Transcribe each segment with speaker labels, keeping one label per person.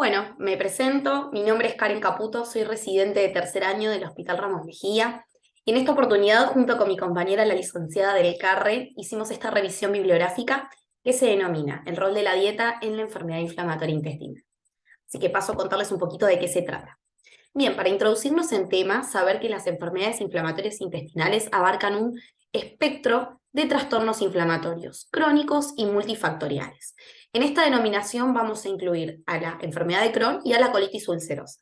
Speaker 1: Bueno, me presento, mi nombre es Karen Caputo, soy residente de tercer año del Hospital Ramos Mejía, y en esta oportunidad, junto con mi compañera, la licenciada del CARRE, hicimos esta revisión bibliográfica que se denomina El rol de la dieta en la enfermedad inflamatoria intestinal. Así que paso a contarles un poquito de qué se trata. Bien, para introducirnos en tema, saber que las enfermedades inflamatorias intestinales abarcan un espectro de trastornos inflamatorios crónicos y multifactoriales. En esta denominación vamos a incluir a la enfermedad de Crohn y a la colitis ulcerosa.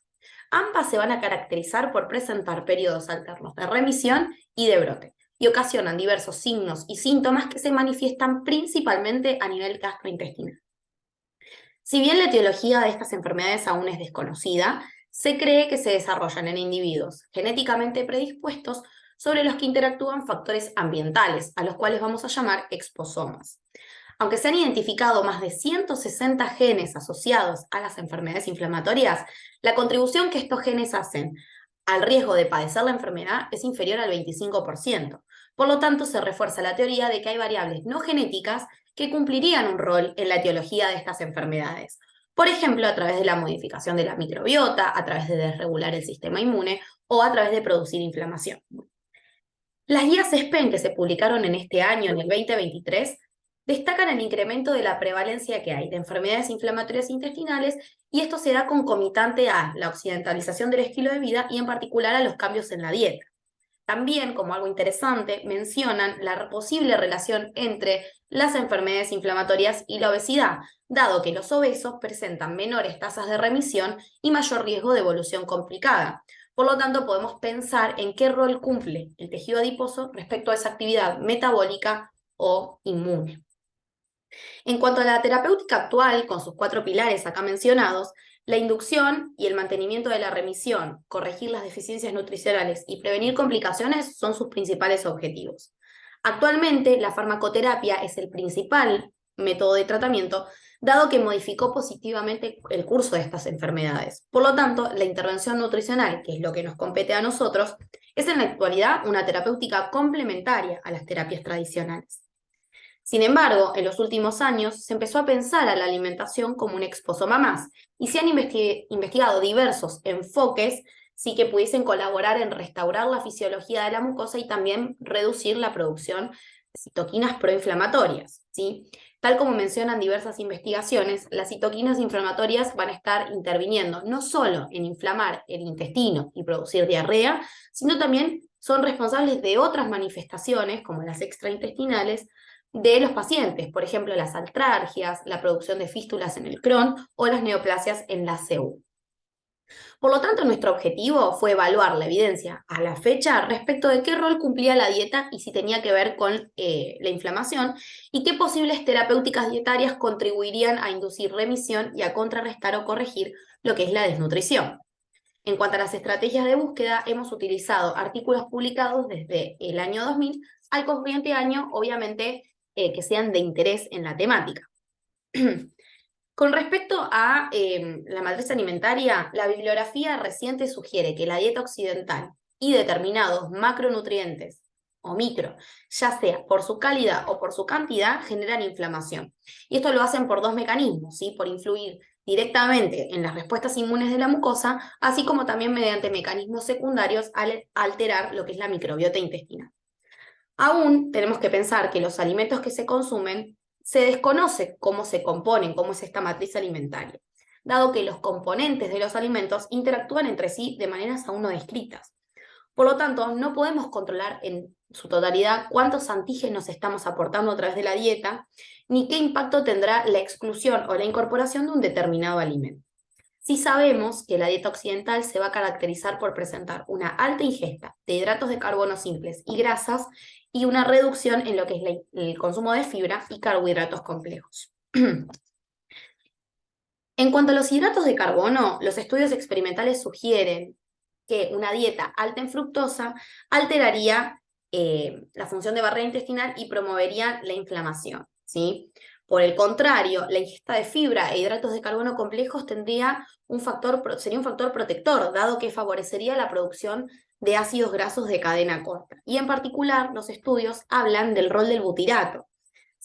Speaker 1: Ambas se van a caracterizar por presentar periodos alternos de remisión y de brote, y ocasionan diversos signos y síntomas que se manifiestan principalmente a nivel gastrointestinal. Si bien la etiología de estas enfermedades aún es desconocida, se cree que se desarrollan en individuos genéticamente predispuestos sobre los que interactúan factores ambientales, a los cuales vamos a llamar exposomas. Aunque se han identificado más de 160 genes asociados a las enfermedades inflamatorias, la contribución que estos genes hacen al riesgo de padecer la enfermedad es inferior al 25%. Por lo tanto, se refuerza la teoría de que hay variables no genéticas que cumplirían un rol en la etiología de estas enfermedades. Por ejemplo, a través de la modificación de la microbiota, a través de desregular el sistema inmune o a través de producir inflamación. Las guías SPEN que se publicaron en este año, en el 2023, destacan el incremento de la prevalencia que hay de enfermedades inflamatorias intestinales, y esto se da concomitante a la occidentalización del estilo de vida y en particular a los cambios en la dieta. También, como algo interesante, mencionan la posible relación entre las enfermedades inflamatorias y la obesidad, dado que los obesos presentan menores tasas de remisión y mayor riesgo de evolución complicada. Por lo tanto, podemos pensar en qué rol cumple el tejido adiposo respecto a esa actividad metabólica o inmune. En cuanto a la terapéutica actual, con sus 4 pilares acá mencionados, la inducción y el mantenimiento de la remisión, corregir las deficiencias nutricionales y prevenir complicaciones son sus principales objetivos. Actualmente, la farmacoterapia es el principal método de tratamiento, dado que modificó positivamente el curso de estas enfermedades. Por lo tanto, la intervención nutricional, que es lo que nos compete a nosotros, es en la actualidad una terapéutica complementaria a las terapias tradicionales. Sin embargo, en los últimos años se empezó a pensar a la alimentación como un exposoma más, y se han investigado diversos enfoques sí que pudiesen colaborar en restaurar la fisiología de la mucosa y también reducir la producción de citoquinas proinflamatorias, ¿sí? Tal como mencionan diversas investigaciones, las citoquinas inflamatorias van a estar interviniendo no solo en inflamar el intestino y producir diarrea, sino también son responsables de otras manifestaciones, como las extraintestinales, de los pacientes, por ejemplo, las artralgias, la producción de fístulas en el Crohn o las neoplasias en la CU. Por lo tanto, nuestro objetivo fue evaluar la evidencia a la fecha respecto de qué rol cumplía la dieta y si tenía que ver con la inflamación, y qué posibles terapéuticas dietarias contribuirían a inducir remisión y a contrarrestar o corregir lo que es la desnutrición. En cuanto a las estrategias de búsqueda, hemos utilizado artículos publicados desde el año 2000 al corriente año, obviamente, que sean de interés en la temática. Con respecto a la matriz alimentaria, la bibliografía reciente sugiere que la dieta occidental y determinados macronutrientes o micro, ya sea por su calidad o por su cantidad, generan inflamación. Y esto lo hacen por 2 mecanismos, ¿sí? Por influir directamente en las respuestas inmunes de la mucosa, así como también mediante mecanismos secundarios al alterar lo que es la microbiota intestinal. Aún tenemos que pensar que los alimentos que se consumen se desconoce cómo se componen, cómo es esta matriz alimentaria, dado que los componentes de los alimentos interactúan entre sí de maneras aún no descritas. Por lo tanto, no podemos controlar en su totalidad cuántos antígenos estamos aportando a través de la dieta, ni qué impacto tendrá la exclusión o la incorporación de un determinado alimento. Sí sabemos que la dieta occidental se va a caracterizar por presentar una alta ingesta de hidratos de carbono simples y grasas, y una reducción en lo que es el consumo de fibra y carbohidratos complejos. En cuanto a los hidratos de carbono, los estudios experimentales sugieren que una dieta alta en fructosa alteraría la función de barrera intestinal y promovería la inflamación, ¿sí? Por el contrario, la ingesta de fibra e hidratos de carbono complejos sería un factor protector, dado que favorecería la producción de ácidos grasos de cadena corta. Y en particular, los estudios hablan del rol del butirato.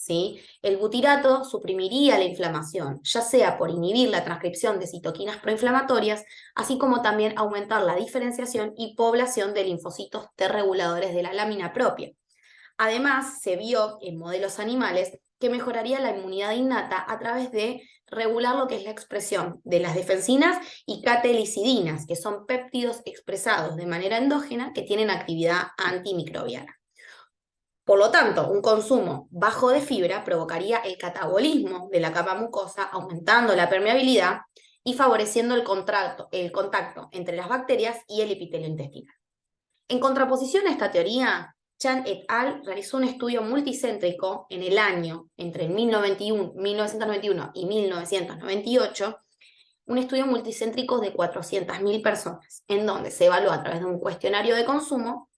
Speaker 1: ¿sí? El butirato suprimiría la inflamación, ya sea por inhibir la transcripción de citoquinas proinflamatorias, así como también aumentar la diferenciación y población de linfocitos T reguladores de la lámina propia. Además, se vio en modelos animales que mejoraría la inmunidad innata a través de regular lo que es la expresión de las defensinas y catelicidinas, que son péptidos expresados de manera endógena que tienen actividad antimicrobiana. Por lo tanto, un consumo bajo de fibra provocaría el catabolismo de la capa mucosa, aumentando la permeabilidad y favoreciendo el contacto entre las bacterias y el epitelio intestinal. En contraposición a esta teoría, Chan et al. Realizó un estudio multicéntrico en el año entre 1991 y 1998, un estudio multicéntrico de 400.000 personas, en donde se evaluó a través de un cuestionario de consumo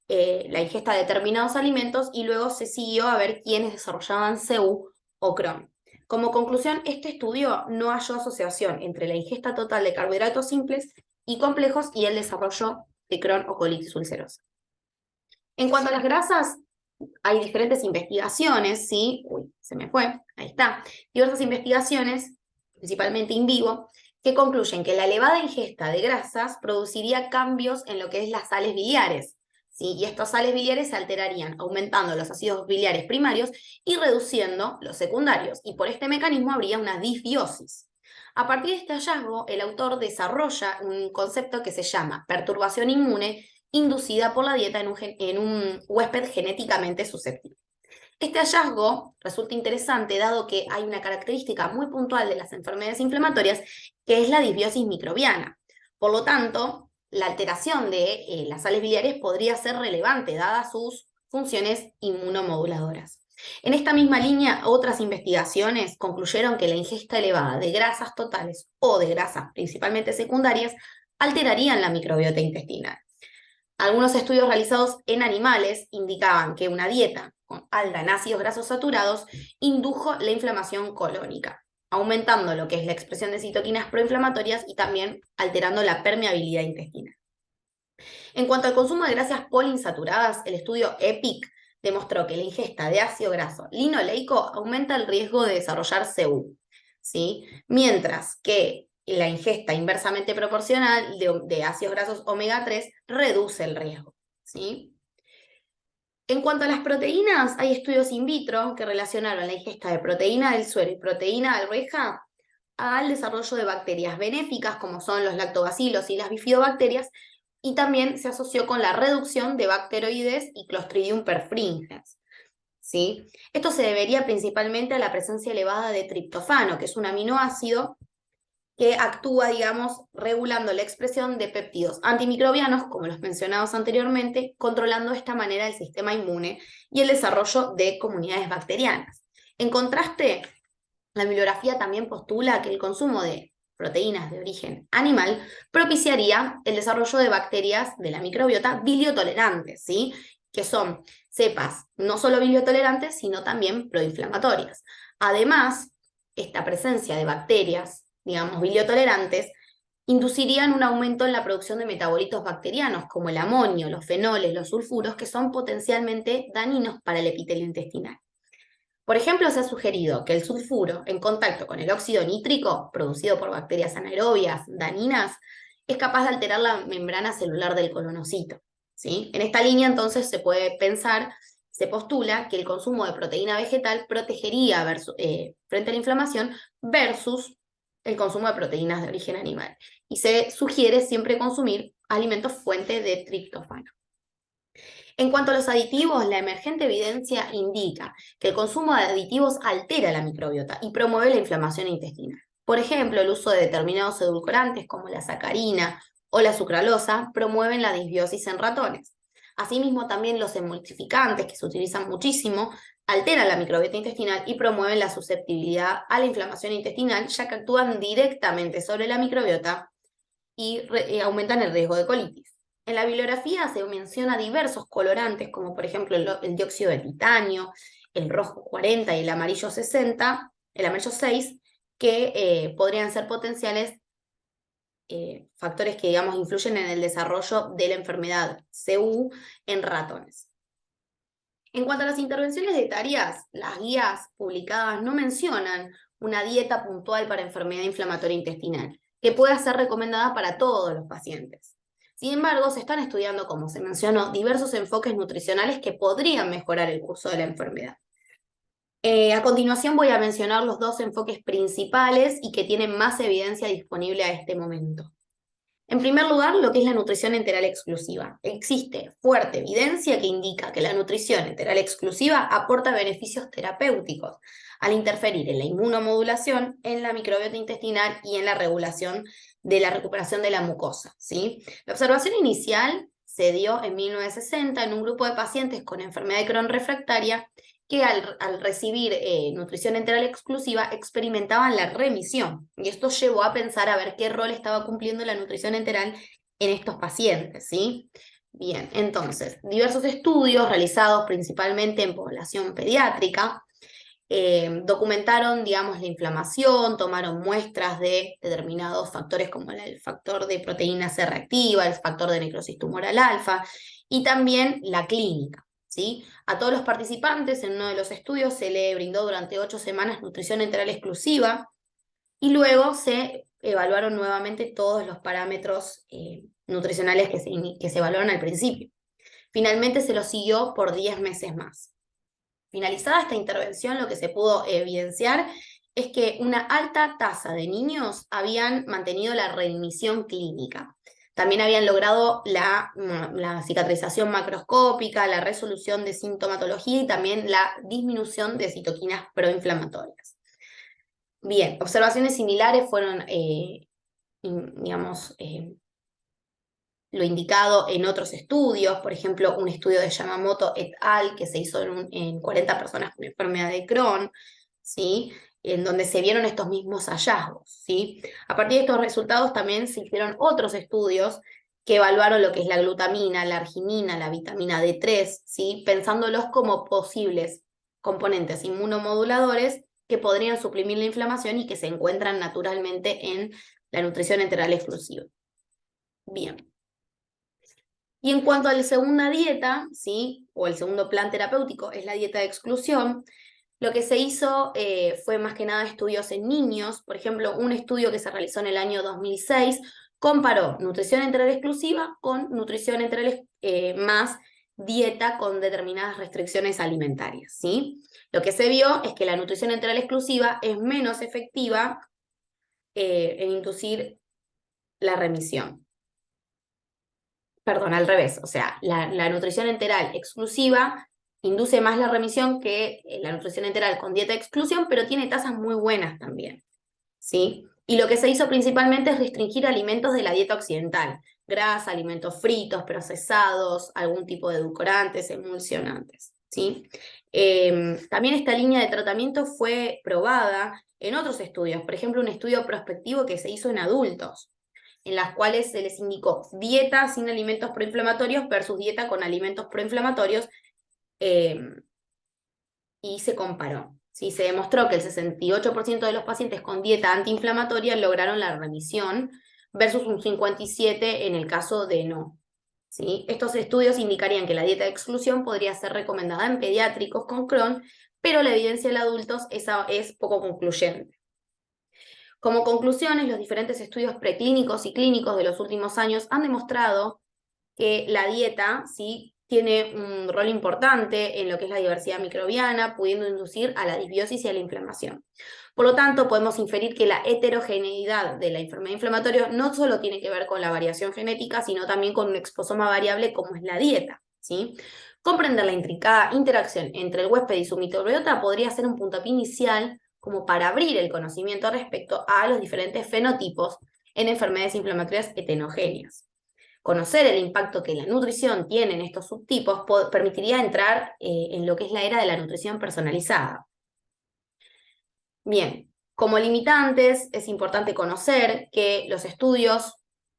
Speaker 1: la ingesta de determinados alimentos y luego se siguió a ver quiénes desarrollaban CU o Crohn. Como conclusión, este estudio no halló asociación entre la ingesta total de carbohidratos simples y complejos y el desarrollo de Crohn o colitis ulcerosa. En cuanto a las grasas, hay diferentes investigaciones, ¿sí? Uy, se me fue, ahí está. Diversas investigaciones, principalmente in vivo, que concluyen que la elevada ingesta de grasas produciría cambios en lo que es las sales biliares, ¿sí? Y estos sales biliares se alterarían, aumentando los ácidos biliares primarios y reduciendo los secundarios, y por este mecanismo habría una disbiosis. A partir de este hallazgo, el autor desarrolla un concepto que se llama perturbación inmune inducida por la dieta en un huésped genéticamente susceptible. Este hallazgo resulta interesante dado que hay una característica muy puntual de las enfermedades inflamatorias que es la disbiosis microbiana. Por lo tanto, la alteración de las sales biliares podría ser relevante dadas sus funciones inmunomoduladoras. En esta misma línea, otras investigaciones concluyeron que la ingesta elevada de grasas totales o de grasas principalmente secundarias alterarían la microbiota intestinal. Algunos estudios realizados en animales indicaban que una dieta alta en ácidos grasos saturados indujo la inflamación colónica, aumentando lo que es la expresión de citoquinas proinflamatorias y también alterando la permeabilidad intestinal. En cuanto al consumo de grasas poliinsaturadas, el estudio EPIC demostró que la ingesta de ácido graso linoleico aumenta el riesgo de desarrollar CU, ¿sí? Mientras que la ingesta inversamente proporcional de ácidos grasos omega 3 reduce el riesgo, ¿sí? En cuanto a las proteínas, hay estudios in vitro que relacionaron la ingesta de proteína del suero y proteína de alveja al desarrollo de bacterias benéficas, como son los lactobacilos y las bifidobacterias, y también se asoció con la reducción de bacteroides y Clostridium perfringens, ¿sí? Esto se debería principalmente a la presencia elevada de triptofano, que es un aminoácido que actúa, digamos, regulando la expresión de péptidos antimicrobianos, como los mencionados anteriormente, controlando de esta manera el sistema inmune y el desarrollo de comunidades bacterianas. En contraste, la bibliografía también postula que el consumo de proteínas de origen animal propiciaría el desarrollo de bacterias de la microbiota biliotolerantes, ¿sí? Que son cepas no solo biliotolerantes, sino también proinflamatorias. Además, esta presencia de bacterias, digamos, biliotolerantes, inducirían un aumento en la producción de metabolitos bacterianos, como el amonio, los fenoles, los sulfuros, que son potencialmente dañinos para el epitelio intestinal. Por ejemplo, se ha sugerido que el sulfuro, en contacto con el óxido nítrico, producido por bacterias anaerobias dañinas, es capaz de alterar la membrana celular del colonocito, ¿sí? En esta línea, entonces, se puede pensar, se postula que el consumo de proteína vegetal protegería frente a la inflamación versus el consumo de proteínas de origen animal. Y se sugiere siempre consumir alimentos fuente de triptófano. En cuanto a los aditivos, la emergente evidencia indica que el consumo de aditivos altera la microbiota y promueve la inflamación intestinal. Por ejemplo, el uso de determinados edulcorantes como la sacarina o la sucralosa promueven la disbiosis en ratones. Asimismo, también los emulsificantes, que se utilizan muchísimo, alteran la microbiota intestinal y promueven la susceptibilidad a la inflamación intestinal, ya que actúan directamente sobre la microbiota y aumentan el riesgo de colitis. En la bibliografía se menciona diversos colorantes, como por ejemplo el dióxido de titanio, el rojo 40 y el amarillo 60, el amarillo 6, que podrían ser potenciales factores que, digamos, influyen en el desarrollo de la enfermedad CU en ratones. En cuanto a las intervenciones dietarias, las guías publicadas no mencionan una dieta puntual para enfermedad inflamatoria intestinal, que pueda ser recomendada para todos los pacientes. Sin embargo, se están estudiando, como se mencionó, diversos enfoques nutricionales que podrían mejorar el curso de la enfermedad. A continuación voy a mencionar los dos enfoques principales y que tienen más evidencia disponible a este momento. En primer lugar, lo que es la nutrición enteral exclusiva. Existe fuerte evidencia que indica que la nutrición enteral exclusiva aporta beneficios terapéuticos al interferir en la inmunomodulación, en la microbiota intestinal y en la regulación de la recuperación de la mucosa, ¿sí? La observación inicial se dio en 1960 en un grupo de pacientes con enfermedad de Crohn refractaria que al recibir nutrición enteral exclusiva experimentaban la remisión. Y esto llevó a pensar a ver qué rol estaba cumpliendo la nutrición enteral en estos pacientes, ¿sí? Bien, entonces, diversos estudios realizados principalmente en población pediátrica documentaron, digamos, la inflamación, tomaron muestras de determinados factores como el factor de proteína C reactiva, el factor de necrosis tumoral alfa y también la clínica. ¿Sí? A todos los participantes en uno de los estudios se le brindó durante 8 semanas nutrición enteral exclusiva y luego se evaluaron nuevamente todos los parámetros nutricionales que se evaluaron al principio. Finalmente se los siguió por 10 meses más. Finalizada esta intervención, lo que se pudo evidenciar es que una alta tasa de niños habían mantenido la remisión clínica. También habían logrado la cicatrización macroscópica, la resolución de sintomatología y también la disminución de citoquinas proinflamatorias. Bien, observaciones similares fueron, lo indicado en otros estudios, por ejemplo, un estudio de Yamamoto et al. Que se hizo en 40 personas con enfermedad de Crohn, ¿sí? En donde se vieron estos mismos hallazgos, ¿sí? A partir de estos resultados también se hicieron otros estudios que evaluaron lo que es la glutamina, la arginina, la vitamina D3, ¿sí? Pensándolos como posibles componentes inmunomoduladores que podrían suprimir la inflamación y que se encuentran naturalmente en la nutrición enteral exclusiva. Bien. Y en cuanto a la segunda dieta, ¿sí? O el segundo plan terapéutico, es la dieta de exclusión, lo que se hizo fue más que nada estudios en niños. Por ejemplo, un estudio que se realizó en el año 2006 comparó nutrición enteral exclusiva con nutrición enteral más dieta con determinadas restricciones alimentarias, ¿sí? Lo que se vio es que la nutrición enteral exclusiva es menos efectiva en inducir la remisión. Perdón, al revés, o sea, la nutrición enteral exclusiva induce más la remisión que la nutrición enteral con dieta de exclusión, pero tiene tasas muy buenas también, ¿sí? Y lo que se hizo principalmente es restringir alimentos de la dieta occidental, grasa, alimentos fritos, procesados, algún tipo de edulcorantes, emulsionantes, ¿sí? También esta línea de tratamiento fue probada en otros estudios, por ejemplo, un estudio prospectivo que se hizo en adultos, en las cuales se les indicó dieta sin alimentos proinflamatorios versus dieta con alimentos proinflamatorios, y se comparó. ¿Sí? Se demostró que el 68% de los pacientes con dieta antiinflamatoria lograron la remisión versus un 57% en el caso de no. ¿Sí? Estos estudios indicarían que la dieta de exclusión podría ser recomendada en pediátricos con Crohn, pero la evidencia en adultos es poco concluyente. Como conclusiones, los diferentes estudios preclínicos y clínicos de los últimos años han demostrado que la dieta sí tiene un rol importante en lo que es la diversidad microbiana, pudiendo inducir a la disbiosis y a la inflamación. Por lo tanto, podemos inferir que la heterogeneidad de la enfermedad inflamatoria no solo tiene que ver con la variación genética, sino también con un exposoma variable como es la dieta, ¿sí? Comprender la intrincada interacción entre el huésped y su microbiota podría ser un puntapié inicial como para abrir el conocimiento respecto a los diferentes fenotipos en enfermedades inflamatorias heterogéneas. Conocer el impacto que la nutrición tiene en estos subtipos permitiría entrar en lo que es la era de la nutrición personalizada. Bien, como limitantes es importante conocer que los estudios,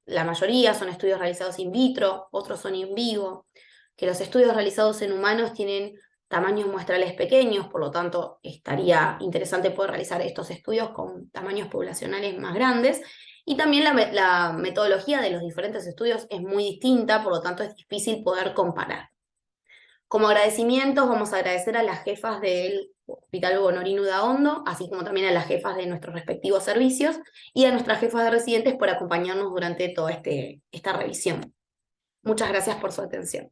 Speaker 1: la mayoría son estudios realizados in vitro, otros son in vivo, que los estudios realizados en humanos tienen tamaños muestrales pequeños, por lo tanto estaría interesante poder realizar estos estudios con tamaños poblacionales más grandes, y también la metodología de los diferentes estudios es muy distinta, por lo tanto es difícil poder comparar. Como agradecimientos, vamos a agradecer a las jefas del Hospital Bonorino Daondo, así como también a las jefas de nuestros respectivos servicios y a nuestras jefas de residentes por acompañarnos durante toda esta revisión. Muchas gracias por su atención.